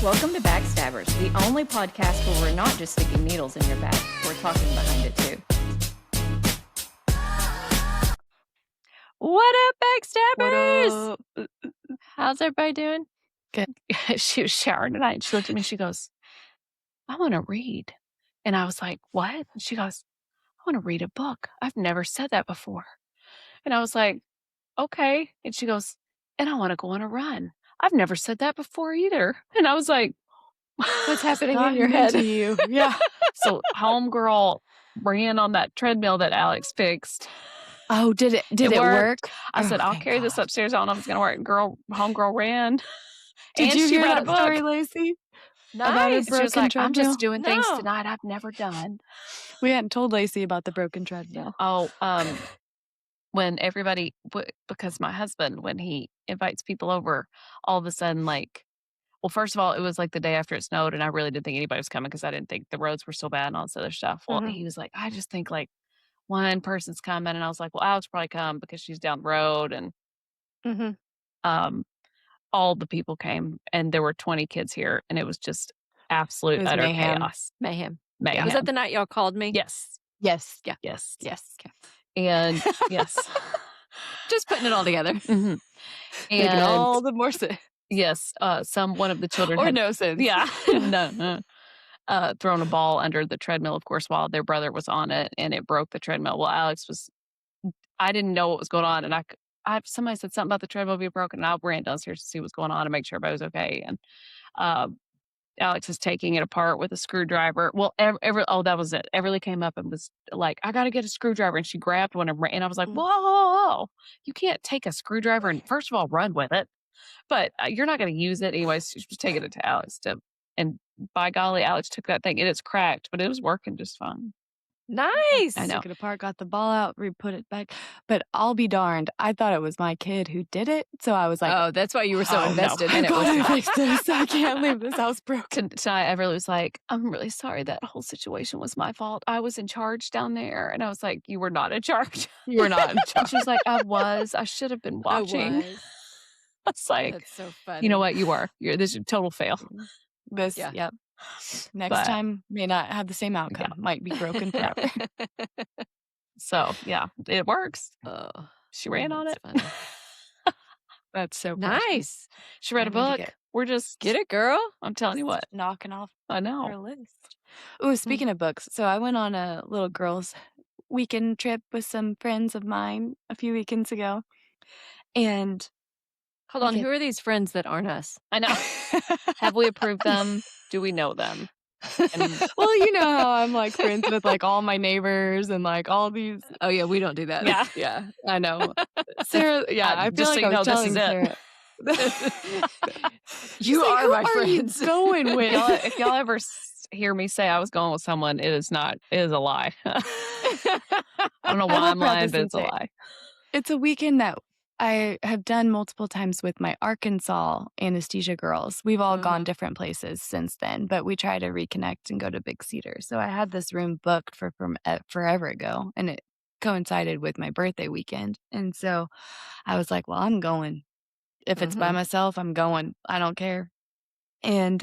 Welcome to Backstabbers, the only podcast where we're not just sticking needles in your back, we're talking behind it too. What up, Backstabbers? What up? How's everybody doing? Good. She was showering tonight and she looked at me and she goes, I want to read. And I was like, what? And she goes, I want to read a book. I've never said that before. And I was like, okay. And she goes, and I want to go on a run. I've never said that before either. And I was like, What's happening in your head? you? Yeah. So homegirl ran on that treadmill that Alex fixed. Oh, did it work? I said, I'll thank carry this God. upstairs. I don't know if it's going to work. Homegirl ran. Did And you she hear read that a book. story, Lacey? About her Nice. She was broken like, I'm treadmill? just doing things No. tonight I've never done. We hadn't told Lacey about the broken treadmill. Oh, when everybody, because my husband, when he invites people over, all of a sudden, like, well, first of all, it was like the day after it snowed, and I really didn't think anybody was coming because I didn't think the roads were so bad and all this other stuff. Well, Mhm. he was like, I just think like one person's coming, and I was like, well, Alex probably come because she's down the road, and all the people came, and there were 20 kids here, and it was just absolute It was utter mayhem. chaos. Mayhem. Mayhem. Was that the night y'all called me? Yes. Yes. Yeah. Yes. Yes. Okay. And yes. Just putting it all together. Mhm. Making And all the more sense. yes, one of the children Or had, no sense. yeah, no, thrown a ball under the treadmill, of course, while their brother was on it, and it broke the treadmill. Well, I didn't know what was going on, and somebody said something about the treadmill being broken, and I ran downstairs to see what's going on and make sure everybody was okay. And Alex is taking it apart with a screwdriver. Well, that was it. Everly came up and was like, I got to get a screwdriver. And she grabbed one and I was like, whoa, you can't take a screwdriver and first of all, run with it. But you're not going to use it. Anyways, she was taking it to Alex. And by golly, Alex took that thing. It is cracked, but it was working just fine. Nice. I know. Took it apart, got the ball out, put it back. But I'll be darned. I thought it was my kid who did it. So I was like, Oh, that's why you were so Oh, no. invested I in it. gotta wasn't fix this. I can't leave this house broken. Tonight, Everly was like, I'm really sorry that whole situation was my fault. I was in charge down there. And I was like, you were not in charge. You were not in charge. She was like, I was. I should have been watching. It's like, That's so funny. you know what? You were. This is a total fail. This, Yeah. yep. Next But- time may not have the same outcome. Might be broken forever. So, yeah, it works. Oh, She ran on it. that's funny. That's so precious. Nice. She read a I need to book. We're just, Get it, girl. I'm telling you what. knocking off I our know. list. Oh, speaking of books, so I went on a little girls' weekend trip with some friends of mine a few weekends ago, and Hold on. Okay. Who are these friends that aren't us? I know. Have we approved them? Do we know them? And well, you know how I'm like friends with like all my neighbors and like all these. Oh, yeah. We don't do that. Yeah. Yeah, I know. Sarah, yeah, I feel just like so you I know, was this is telling it. Sarah. You She's like, are "Who my are friends." you going with? if y'all ever hear me say I was going with someone, it is not. It is a lie. I don't know why will I'm lying, preface but and it's a say, lie. It's a weekend that I have done multiple times with my Arkansas anesthesia girls. We've all gone different places since then, but we try to reconnect and go to Big Cedar. So I had this room booked from forever ago, and it coincided with my birthday weekend. And so I was like, well, I'm going. If it's by myself, I'm going. I don't care. And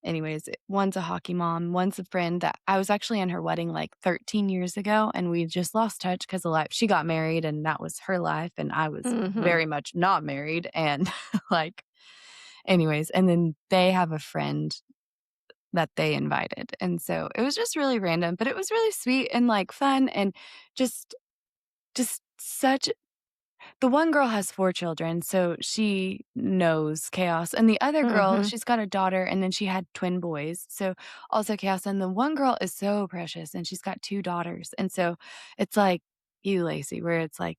anyways, one's a hockey mom, one's a friend that I was actually in her wedding like 13 years ago, and we just lost touch because of life. She got married, and that was her life, and I was very much not married. And like, anyways, and then they have a friend that they invited, and so it was just really random, but it was really sweet and like fun, and just such. The one girl has 4 children, so she knows chaos. And the other girl, she's got a daughter, and then she had twin boys, so also chaos. And the one girl is so precious, and she's got 2 daughters. And so it's like you, Lacey, where it's like,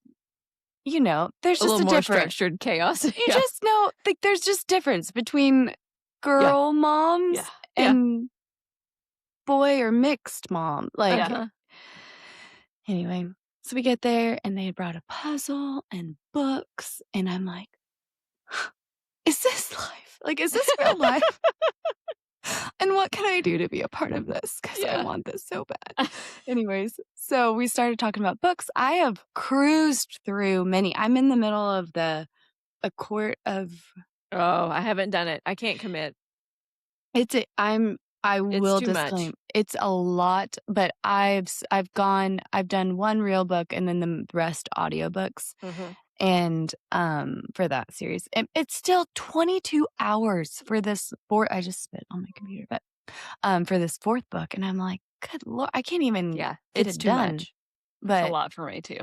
you know, there's A just little a more difference. structured chaos. You just know, like, there's just difference between girl moms Yeah. and boy or mixed mom. Like, anyway. So we get there, and they had brought a puzzle and books, and I'm like, is this life? Like, is this real life? And what can I do to be a part of this? Because I want this so bad. Anyways, so we started talking about books. I have cruised through many. I'm in the middle of A Court of... Oh, I haven't done it. I can't commit. I will too much. disclaim it's a lot, but I've done one real book and then the rest audiobooks. And for that series. And it's still 22 hours for this I just spit on my computer, but for this fourth book. And I'm like, good Lord, I can't even get it's it too done. much. It's a But lot for me too.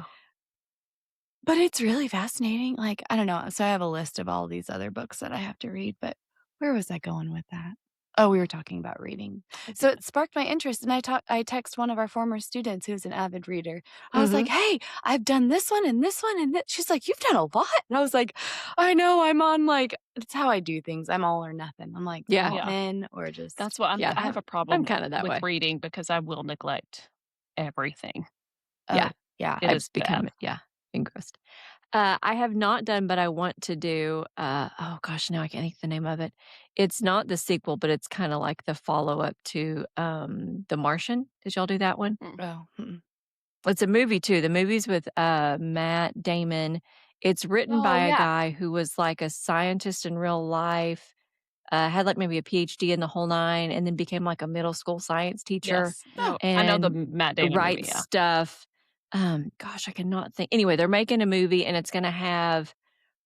but it's really fascinating. Like, I don't know. So I have a list of all these other books that I have to read, but where was I going with that? Oh, we were talking about reading. So it sparked my interest, and I text one of our former students who's an avid reader. I was like, "Hey, I've done this one and this one and this." She's like, "You've done a lot." And I was like, "I know. I'm on like it's how I do things. I'm all or nothing. I'm like all in or just That's what I have a problem I'm kind of that with way. reading because I will neglect everything. Yeah. yeah. It I've is become bad. engrossed. I have not done, but I want to do. Oh gosh, now I can't think of the name of it. It's not the sequel, but it's kind of like the follow up to The Martian. Did y'all do that one? Oh, It's a movie too. The movie's with Matt Damon. It's written by a guy who was like a scientist in real life. Had like maybe a PhD in the whole nine, and then became like a middle school science teacher. Yes. I know the And Matt Damon right movie, yeah. stuff. Gosh, I cannot think. Anyway, they're making a movie, and it's going to have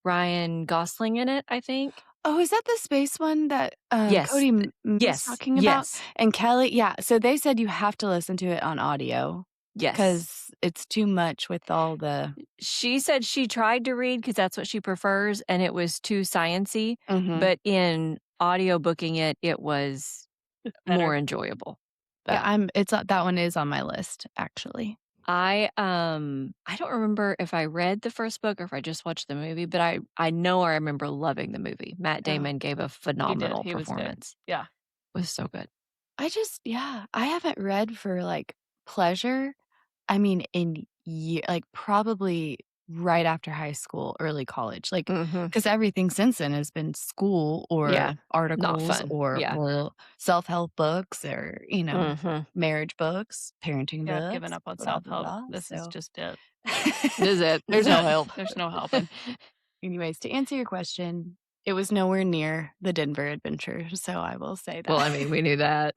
Ryan Gosling in it, I think. Oh, is that the space one that Yes. Cody was Yes. talking about? Yes. And Kelly, yeah. So they said you have to listen to it on audio Yes. because it's too much with all the. She said she tried to read because that's what she prefers, and it was too science-y. But in audio booking it, it was more enjoyable. Yeah, that one is on my list actually. I don't remember if I read the first book or if I just watched the movie, but I know I remember loving the movie. Matt Damon gave a phenomenal He was good. performance. Yeah. It was so good. I haven't read for like pleasure. I mean, like probably right after high school, early college, like because everything since then has been school or articles or self-help books or marriage books, parenting books. I've given up on self-help. This is just it. This is it. There's no help. There's no helping. Anyways, to answer your question, it was nowhere near the Denver adventure, so I will say that. Well, I mean, we knew that.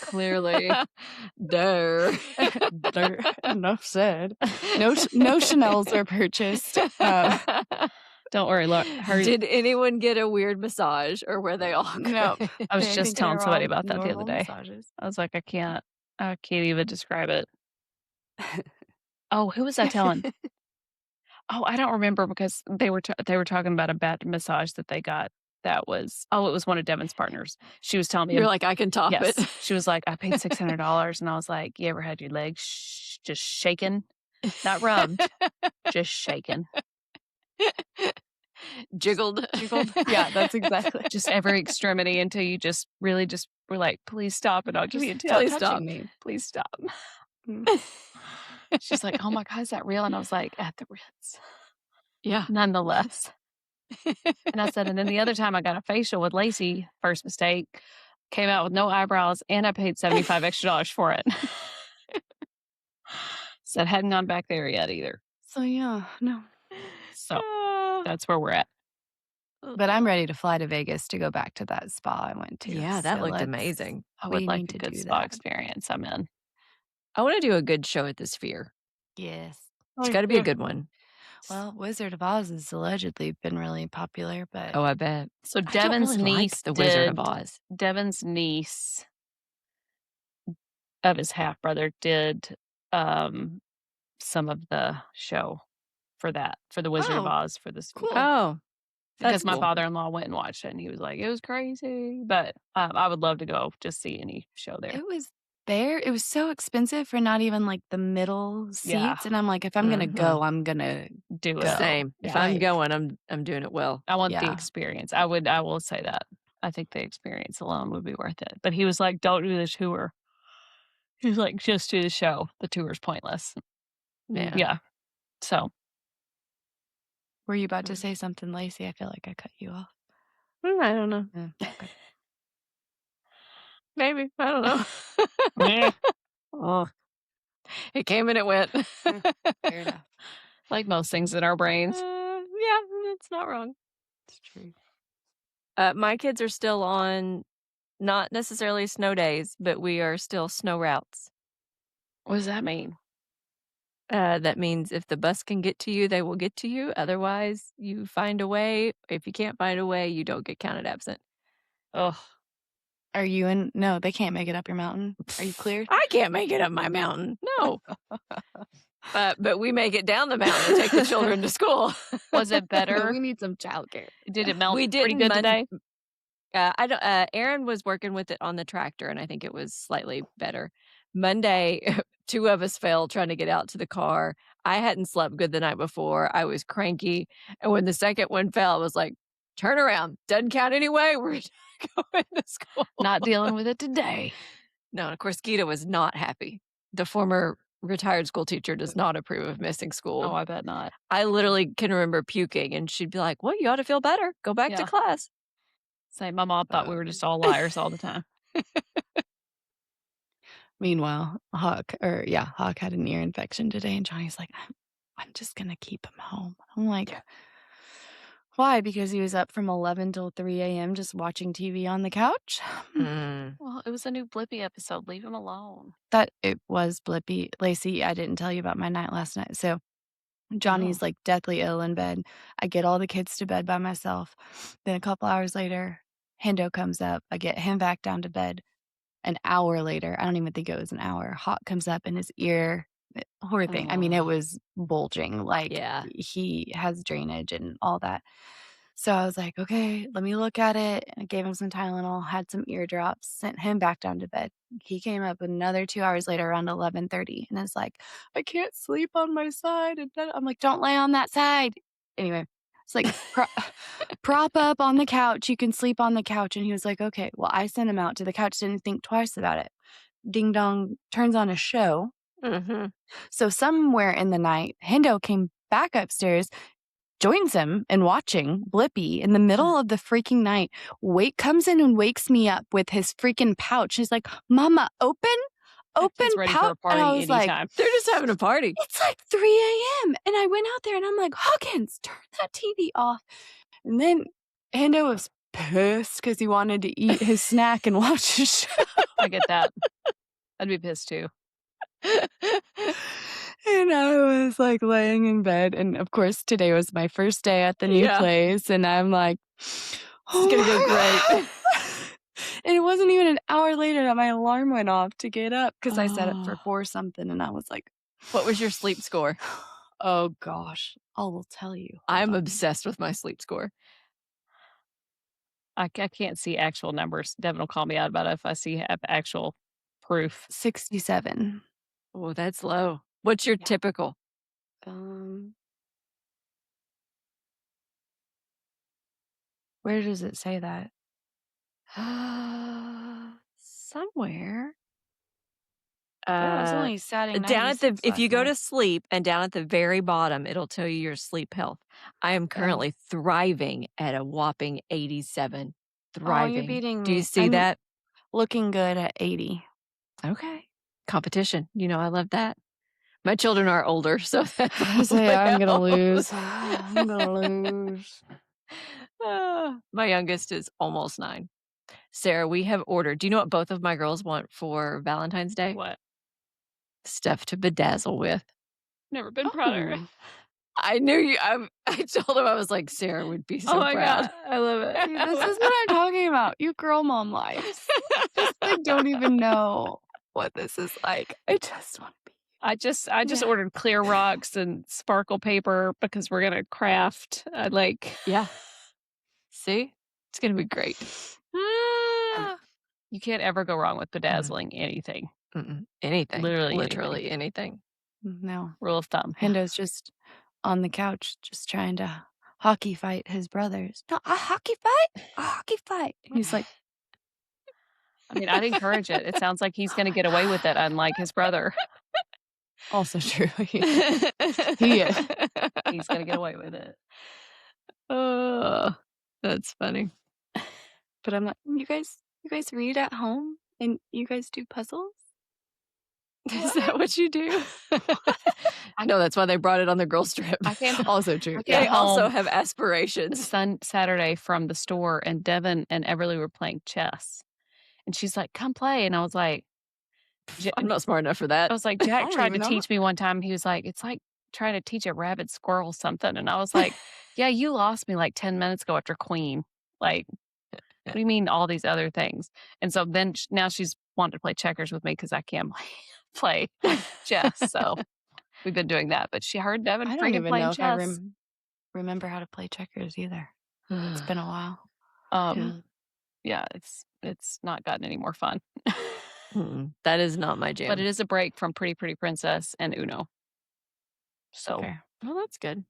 Clearly. Duh. Enough said. No Chanels were purchased. Don't worry, look. Did anyone get a weird massage, or were they all? No, I was just telling somebody about that the other day. Massages. I was like, I can't even describe it. Oh, who was I telling? Oh, I don't remember because they were talking about a bad massage that they got. That was it was one of Devin's partners. She was telling me, You're like, I can top yes. it. She was like, I paid $600, and I was like, you ever had your legs just shaking, not rubbed, just shaking, Jiggled. Yeah, that's exactly. just every extremity until you just really just were like, please stop, and I'll give you a tip. Please stop. Me. Please stop. She's like, oh my God, is that real? And I was like, at the Ritz. Yeah. Nonetheless. And I said, and then the other time I got a facial with Lacey, first mistake, came out with no eyebrows, and I paid $75 extra for it. Said hadn't gone back there yet either. So yeah, no. So that's where we're at. But I'm ready to fly to Vegas to go back to that spa I went to. Yeah, that looked amazing. I would like a good spa experience. I'm in. I want to do a good show at the Sphere. Yes. It's got to be a good one. Well, Wizard of Oz has allegedly been really popular, but I bet. So I don't Devin's really niece like the Wizard of Oz. Devin's niece of his half brother did some of the show for the Wizard of Oz for the Sphere. Cool. Oh, Because my father-in-law went and watched it, and he was like, it was crazy. But I would love to go just see any show there. It was there. It was so expensive for not even like the middle seats. Yeah. And I'm like, if I'm going to go, I'm going to do it. go. Same. Yeah. If I'm going, I'm doing it well. I want the experience. I will say that. I think the experience alone would be worth it. But he was like, don't do the tour. He was like, just do the show. The tour's pointless. Yeah. So. Were you about to say something, Lacey? I feel like I cut you off. I don't know. Okay. Maybe. I don't know. Oh, it came and it went. Fair enough. Like most things in our brains. Yeah, it's not wrong. It's true. My kids are still on not necessarily snow days, but we are still snow routes. What does that mean? That means if the bus can get to you, they will get to you. Otherwise, you find a way. If you can't find a way, you don't get counted absent. Ugh. Are you in? No, they can't make it up your mountain. Are you cleared? I can't make it up my mountain. No. But we make it down the mountain to take the children to school. Was it better? We need some childcare. Did it melt We pretty didn't good today? I don't. Aaron was working with it on the tractor, and I think it was slightly better. Monday, 2 of us fell trying to get out to the car. I hadn't slept good the night before. I was cranky, and when the second one fell, I was like, "Turn around! Doesn't count anyway. We're going to school." Not dealing with it today. No, and of course, Gita was not happy. The former retired school teacher does not approve of missing school. Oh, I bet not. I literally can remember puking, and she'd be like, "Well, you ought to feel better. Go back to Yeah. class." Say, my mom thought we were just all liars all the time. Meanwhile, Hawk had an ear infection today, and Johnny's like, I'm just gonna keep him home. I'm like, why? Because he was up from 11 till 3 a.m. just watching TV on the couch. Well, it was a new Blippi episode. Leave him alone. That it was Blippi. Lacey, I didn't tell you about my night last night. So Johnny's like deathly ill in bed. I get all the kids to bed by myself. Then a couple hours later, Hendo comes up. I get him back down to bed. An hour later, I don't even think it was an hour, Hawk comes up in his ear. Horror thing. I mean, it was bulging. Like, Yeah. he has drainage and all that. So I was like, okay, let me look at it. I gave him some Tylenol, had some eardrops, sent him back down to bed. He came up another 2 hours later around 11:30 and it's like, I can't sleep on my side. And I'm like, don't lay on that side. Anyway, it's like, prop up on the couch. You can sleep on the couch. And he was like, okay. Well, I sent him out to the couch, didn't think twice about it. Ding dong turns on a show. Mm-hmm. So somewhere in the night, Hendo came back upstairs, joins him in watching Blippi in the middle of the freaking night. Comes in and wakes me up with his freaking pouch. He's like, Mama, open Kid's ready for pouch. a party And I was like, anytime. They're just having a party. it's like 3 a.m. And I went out there and I'm like, Hawkins, turn that TV off. And then Hendo was pissed because he wanted to eat his snack and watch his show. I get that. I'd be pissed too. And I was like laying in bed. And of course, today was my first day at the new place. And I'm like, It's going to go great. And it wasn't even an hour later that my alarm went off to get up because I set it for 4 something. And I was like, What was your sleep score? oh gosh, I will tell you. I'm obsessed with my sleep score. I can't see actual numbers. Devin will call me out about it if I see actual proof. 67. Oh, that's low. What's your typical? Where does it say that? Somewhere. I was only setting Down at the 96 if you last go night. to sleep and down at the very bottom, it'll tell you your sleep health. I am currently thriving at a whopping 87. Thriving. Oh, you're beating Do you me. see I'm that? looking good at 80. Okay. Competition. You know, I love that. My children are older, so that's I say I'm gonna helps. lose. I'm gonna lose. My youngest is almost 9. Sarah, we have ordered. Do you know what both of my girls want for Valentine's Day? What? Stuff to bedazzle with. Never been prouder. Oh. I knew you. I told him, I was like, Sarah would be so Oh my proud. God. I love it. See, this is what I'm talking about. You girl mom lives. Just like don't even know what this is like. I just want to be. I just Yeah. ordered clear rocks and sparkle paper because we're gonna craft. Yeah. See? It's going to be great. You can't ever go wrong with bedazzling anything. Anything. Literally Literally anything. No. Rule of thumb. Hendo's just on the couch, just trying to hockey fight his brothers. No, a hockey fight? A hockey fight. He's like, I mean, I'd encourage it. It sounds like he's gonna get away with it, unlike his brother. also true. He is. He's gonna get away with it. Oh, that's funny. But I'm like, you guys read at home and you guys do puzzles? Is that what you do? I know that's why they brought it on the girls trip. I can't. Also true. I can't They also home have aspirations. Saturday from the store, and Devin and Everly were playing chess. And she's like, come play. And I was like, I'm not smart enough for I that. was like, I Jack don't tried to even know. teach me one time. He was like, it's like trying to teach a rabid squirrel something. And I was like, yeah, you lost me like 10 minutes ago after Queen. Like, what do you mean all these other things? And so then now she's wanted to play checkers with me because I can't play chess. So we've been doing that. But she heard Devin I don't freaking even playing know if I chess. remember how to play checkers either. It's been a while. Yeah, it's not gotten any more fun. That is not my jam. But it is a break from Pretty Pretty Princess and Uno. So, Fair. Well, that's good.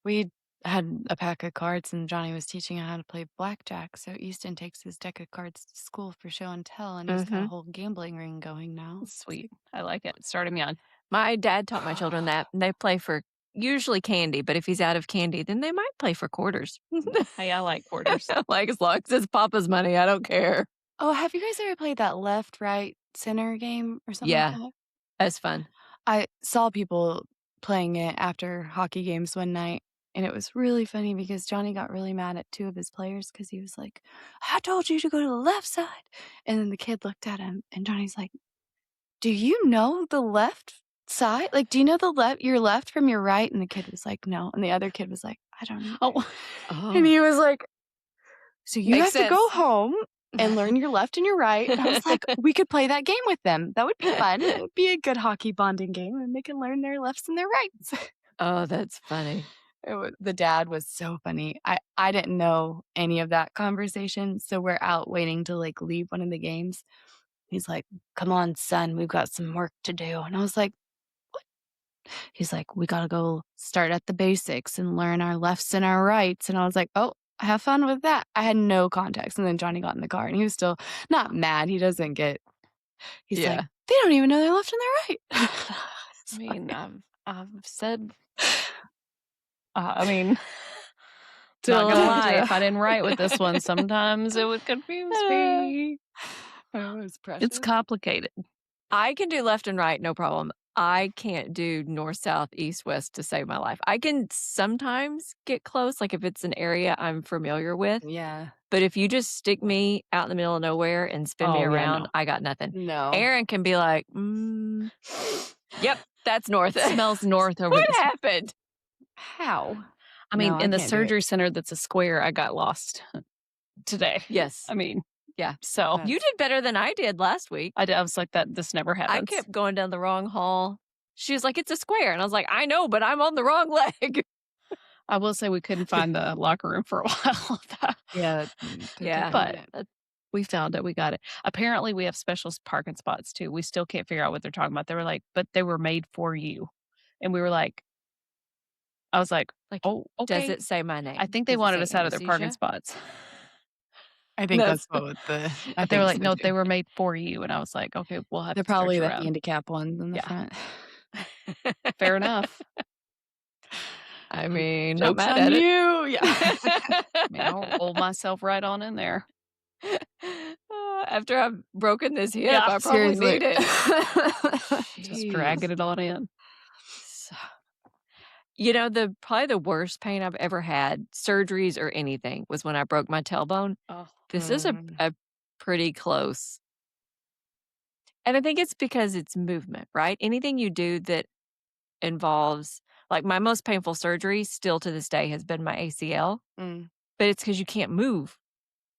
We had a pack of cards, and Johnny was teaching how to play blackjack. So Easton takes his deck of cards to school for show and tell, and he's got a whole gambling ring going now. sweet. I like it. Started me on. My dad taught my children that. They play for usually candy, but if he's out of candy, then they might play for quarters. Hey, I like quarters. Like, as long as it's Papa's money, I don't care. Oh, have you guys ever played that left, right, center game or something Yeah. like that? That's fun. I saw people playing it after hockey games one night, and it was really funny because Johnny got really mad at two of his players because he was like, I told you to go to the left side. And then the kid looked at him, and Johnny's like, do you know the left side? Like, do you know your left from your right? And the kid was like, no. And the other kid was like, I don't know. Oh, And he was like, so you Makes have to go sense. home and learn your left and your right. And I was like, we could play that game with them. That would be fun. It would be a good hockey bonding game, and they can learn their lefts and their rights. Oh, that's funny. The dad was so funny. I didn't know any of that conversation, so we're out waiting to like leave one of the games. He's like, come on, son, we've got some work to do. And I was like, what? He's like, we got to go start at the basics and learn our lefts and our rights. And I was like, oh, have fun with that. I had no context. And then Johnny got in the car, and he was still not mad. He's like, they don't even know their left and their right. I mean, I've said, I mean, not gonna lie, if I didn't write with this one, sometimes it would confuse me. It was precious. It's complicated. I can do left and right, no problem. I can't do north, south, east, west to save my life. I can sometimes get close, like if it's an area I'm familiar with. Yeah. But if you just stick me out in the middle of nowhere and spin me around, I got nothing. No. Aaron can be like, yep, that's north. It smells north over What happened? How? I mean, No, I in the can't do it. surgery center that's a square, I got lost today. Yes. I mean, Yeah. So You did better than I did last week. I was like, this never I happens. kept going down the wrong hall. She was like, it's a square. And I was like, I know, but I'm on the wrong leg. I will say we couldn't find the locker room for a while. Yeah. Yeah. But we found it. We got it. Apparently, we have special parking spots too. We still can't figure out what they're talking about. They were like, but they were made for you. And we were like, I was like, oh, okay. Does it say my name? I think they Does it wanted say us out of their parking anesthesia? spots. I think That's- that's what the. But they were like, no, they were made for you. And I was like, okay, we'll have They're to search probably the around. handicap ones in the Yeah. front. Fair enough. I mean, not Joke's mad on at it. you. Yeah. I mean, I'll hold myself right on in there. After I've broken this hip, Yeah, I probably seriously. need it. Just dragging it on in. So, you know, probably the worst pain I've ever had, surgeries or anything, was when I broke my tailbone. Oh, This is a pretty close. And I think it's because it's movement, right? Anything you do that involves, like my most painful surgery still to this day has been my ACL, but it's because you can't move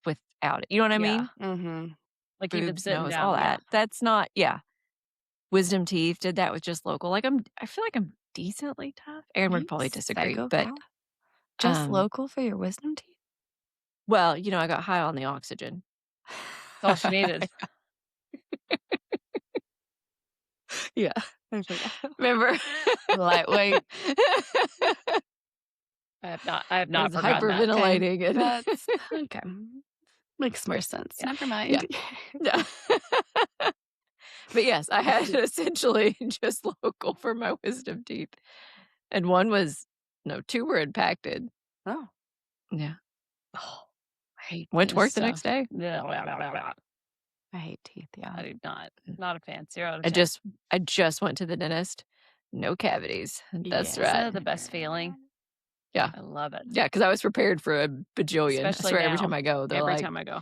without it. You know what I mean? Mm-hmm. like even Boobs, sitting nose, down. all yeah. that. That's not, Wisdom teeth, did that with just local. Like I feel like I'm decently tough. Aaron would probably disagree, but just um, local for your wisdom teeth. well, you know, I got high on the oxygen. That's all she needed. Yeah. Remember? Lightweight. I have not was forgotten that. hyperventilating. And That's okay. Makes more sense. Yeah. Never mind. Yeah. But yes, I had essentially just local for my wisdom teeth. And two were impacted. Oh. Yeah. Oh, I hate Went to work this the next stuff. day. Yeah, blah, blah, blah, blah. I hate teeth. Yeah. I do not a fan. 0 out of I 10. just went to the dentist. No cavities. That's Yeah. Isn't right. that the best feeling? Yeah. I love it. Yeah, because I was prepared for a bajillion. I Especially swear every now. time I go, they're Every like, time I go.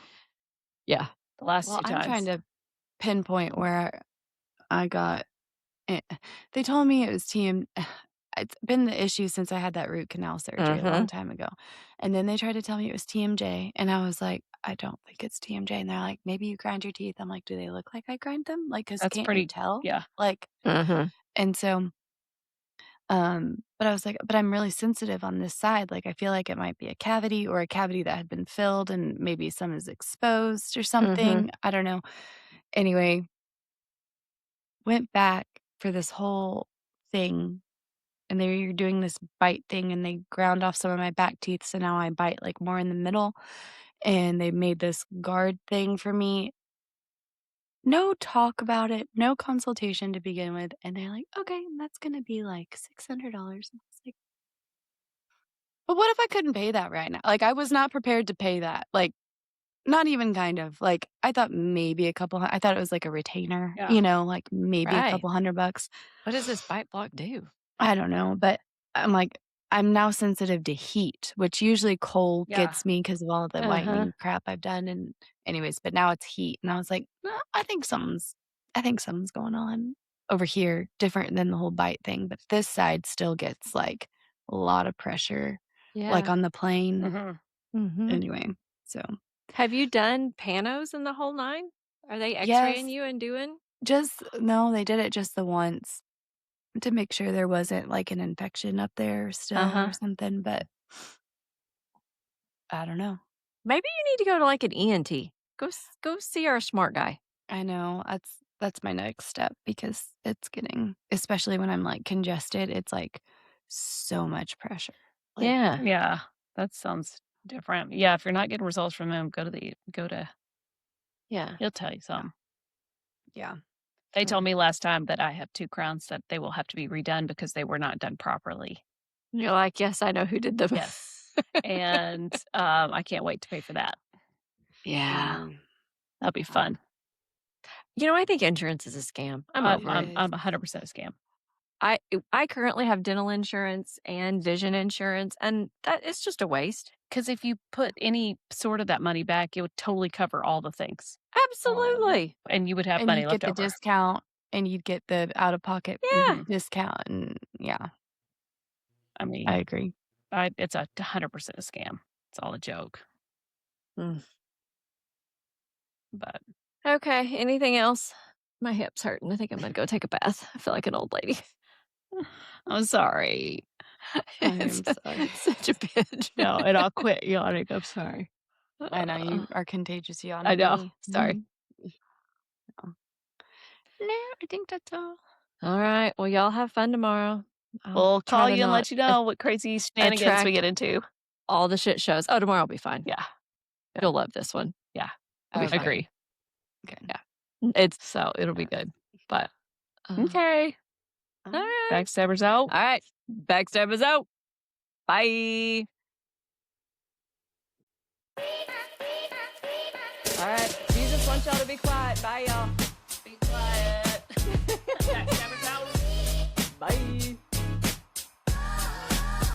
Yeah. the last Well, two I'm trying times. to pinpoint where I got it. They told me it was it's been the issue since I had that root canal surgery a long time ago. And then they tried to tell me it was TMJ. And I was like, I don't think it's TMJ. And they're like, maybe you grind your teeth. I'm like, do they look like I grind them? Like, because That's can't you pretty, tell? yeah. Like, Mhm. and so, but I was like, but I'm really sensitive on this side. Like, I feel like it might be a cavity or a cavity that had been filled and maybe some is exposed or something. I don't know. Anyway, went back for this whole thing and they were doing this bite thing and they ground off some of my back teeth. So now I bite like more in the middle and they made this guard thing for me. No talk about it, no consultation to begin with. And they're like, okay, that's going to be like $600. And I was like, but what if I couldn't pay that right now? Like, I was not prepared to pay that. Like, not even kind of. Like, I thought maybe I thought it was like a retainer, Yeah. you know, like maybe a Right. couple $100. What does this bite block do? I don't know, but I'm like, I'm now sensitive to heat, which usually cold Yeah. gets me because of all the whitening crap I've done. And anyways, but now it's heat. And I was like, "Nah, I think something's going on over here, different than the whole bite thing. But this side still gets like a lot of pressure, like Yeah. on the plane. Mm-hmm. Mhm. Anyway, so Have you done panos in the whole 9? Are they yes, x-raying you and doing? no, they did it just the once to make sure there wasn't like an infection up there still or something. But I don't know. Maybe you need to go to like an ENT. Go see our smart guy. I know that's my next step because it's getting, especially when I'm like congested, it's like so much pressure. Like, Yeah. Yeah. That sounds different. Yeah. If you're not getting results from him, go to, Yeah. he'll tell you something. yeah. They told me last time that I have 2 crowns that they will have to be redone because they were not done properly. You're like, yes, I know who did them. Yes. And I can't wait to pay for that. Yeah. That'll be fun. You know, I think insurance is a scam. I'm over it. I'm 100% a scam. I currently have dental insurance and vision insurance, and that it's just a waste. Because if you put any sort of that money back, it would totally cover all the things. Absolutely. And you would have And money you'd left get the over. discount and you'd get the out of pocket Yeah. discount. And yeah, I mean, I agree. it's 100% a scam. It's all a joke. Mm. But Okay. Anything else? My hip's hurting. I think I'm going to go take a bath. I feel like an old lady. I'm sorry. I am sorry. Such a bitch. No, and I'll quit yawning. I'm sorry. I know you are contagious. I know. Me. Sorry. No, I think that's all. All right. Well, y'all have fun tomorrow. We'll try call to you and not let you know what crazy shenanigans we attract get into. all the shit shows. Oh, tomorrow will be fine. Yeah. You'll love this one. Yeah. Okay. Agree. Okay. Yeah. So it'll be good. But okay. All right. Backstabbers out. All right. Backstabbers out. Bye. All right. Jesus wants y'all to be quiet. Bye, y'all. Be quiet. Backstabbers out. Bye.